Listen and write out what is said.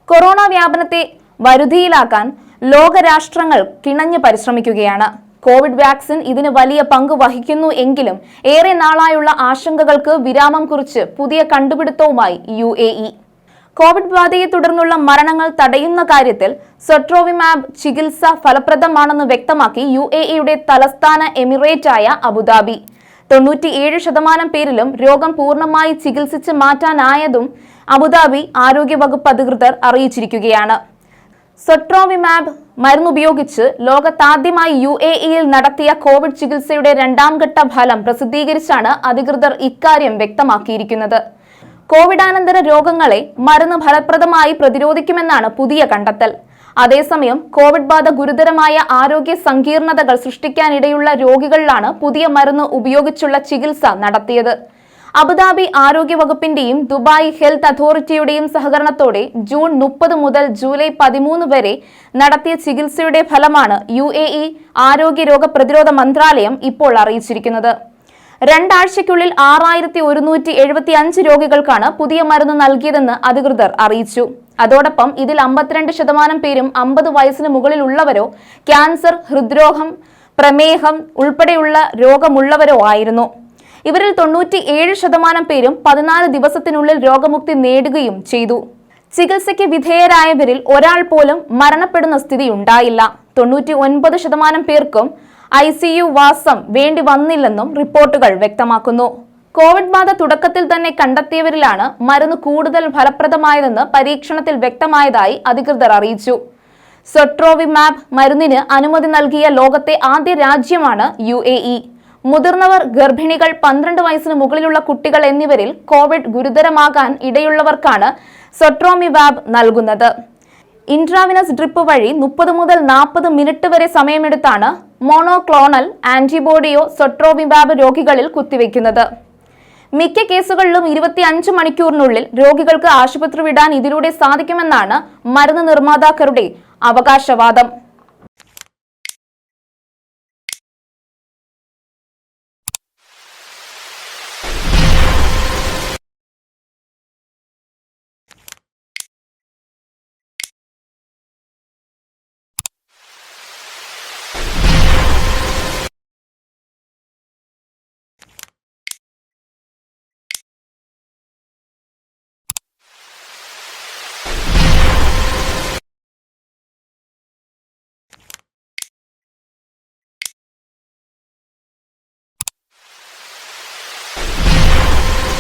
Corona വ്യാപനത്തെ വരുതിയിലാക്കാൻ ലോകരാഷ്ട്രങ്ങൾ കിണഞ്ഞു പരിശ്രമിക്കുകയാണ്. Covid vaccine ഇതിന് വലിയ പങ്ക് വഹിക്കുന്നു എങ്കിലും ഏറെ നാളായുള്ള ആശങ്കകൾക്ക് വിരാമം കുറിച്ച് പുതിയ കണ്ടുപിടുത്തവുമായി UAE. കോവിഡ് ബാധയെ തുടർന്നുള്ള മരണങ്ങൾ തടയുന്ന കാര്യത്തിൽ സൊട്രോവിമാബ് ചികിത്സ ഫലപ്രദമാണെന്ന് വ്യക്തമാക്കി UAEയുടെ തലസ്ഥാന എമിറേറ്റായ അബുദാബി. 97% പേരിലും രോഗം പൂർണ്ണമായി ചികിത്സിച്ച് മാറ്റാനായതും അബുദാബി ആരോഗ്യവകുപ്പ് അധികൃതർ അറിയിച്ചിരിക്കുകയാണ്. സൊട്രോവിമാബ് മരുന്നുപയോഗിച്ച് ലോകത്താദ്യമായി UAEയിൽ നടത്തിയ കോവിഡ് ചികിത്സയുടെ 2ാം ഘട്ട ഫലം പ്രസിദ്ധീകരിച്ചാണ് അധികൃതർ ഇക്കാര്യം വ്യക്തമാക്കിയിരിക്കുന്നത്. കോവിഡാനന്തര രോഗങ്ങളെ മരുന്ന് ഫലപ്രദമായി പ്രതിരോധിക്കുമെന്നാണ് പുതിയ കണ്ടെത്തൽ. അതേസമയം കോവിഡ് ബാധ ഗുരുതരമായ ആരോഗ്യ സങ്കീർണതകൾ സൃഷ്ടിക്കാനിടയുള്ള രോഗികളിലാണ് പുതിയ മരുന്ന് ഉപയോഗിച്ചുള്ള ചികിത്സ നടത്തിയത്. അബുദാബി ആരോഗ്യ വകുപ്പിന്റെയും ദുബായ് ഹെൽത്ത് അതോറിറ്റിയുടെയും സഹകരണത്തോടെ ജൂൺ 30 മുതൽ ജൂലൈ 13 വരെ നടത്തിയ ചികിത്സയുടെ ഫലമാണ് UAE ആരോഗ്യ പ്രതിരോധ മന്ത്രാലയം ഇപ്പോൾ അറിയിച്ചിരിക്കുന്നത്. 2 ആഴ്ചയ്ക്കുള്ളിൽ 6175 രോഗികൾക്കാണ് പുതിയ മരുന്ന് നൽകിയതെന്ന് അധികൃതർ അറിയിച്ചു. അതോടൊപ്പം ഇതിൽ 52% പേരും 50 വയസ്സിന് മുകളിലുള്ളവരോ ക്യാൻസർ, ഹൃദ്രോഗം, പ്രമേഹം ഉൾപ്പെടെയുള്ള രോഗമുള്ളവരോ ആയിരുന്നു. ഇവരിൽ 97% പേരും 14 ദിവസത്തിനുള്ളിൽ രോഗമുക്തി നേടുകയും ചെയ്തു. ചികിത്സയ്ക്ക് വിധേയരായവരിൽ ഒരാൾ പോലും മരണപ്പെടുന്ന സ്ഥിതി ഉണ്ടായില്ല. 99% പേർക്കും ICU വാസം വേണ്ടി വന്നില്ലെന്നും റിപ്പോർട്ടുകൾ വ്യക്തമാക്കുന്നു. കോവിഡ് ബാധ തുടക്കത്തിൽ തന്നെ കണ്ടെത്തിയവരിലാണ് മരുന്ന് കൂടുതൽ ഫലപ്രദമായതെന്ന് പരീക്ഷണത്തിൽ വ്യക്തമായതായി അധികൃതർ അറിയിച്ചു. സൊട്രോവിമാബ് മരുന്നിന് അനുമതി നൽകിയ ലോകത്തെ ആദ്യ രാജ്യമാണ് UAE. മുതിർന്നവർ, ഗർഭിണികൾ, 12 വയസ്സിന് മുകളിലുള്ള കുട്ടികൾ എന്നിവരിൽ കോവിഡ് ഗുരുതരമാകാൻ ഇടയുള്ളവർക്കാണ് സൊട്രോവിമാബ് നൽകുന്നത്. ഇൻട്രാവിനസ് ഡ്രിപ്പ് വഴി 30 മുതൽ 40 മിനിറ്റ് വരെ സമയമെടുത്താണ് മോണോക്ലോണൽ ആന്റിബോഡിയോ സൊട്രോവിമാബ് രോഗികളിൽ കുത്തിവെക്കുന്നത്. മിക്ക കേസുകളിലും 25 മണിക്കൂറിനുള്ളിൽ രോഗികൾക്ക് ആശുപത്രി വിടാൻ ഇതിലൂടെ സാധിക്കുമെന്നാണ് മരുന്ന് നിർമ്മാതാക്കളുടെ അവകാശവാദം.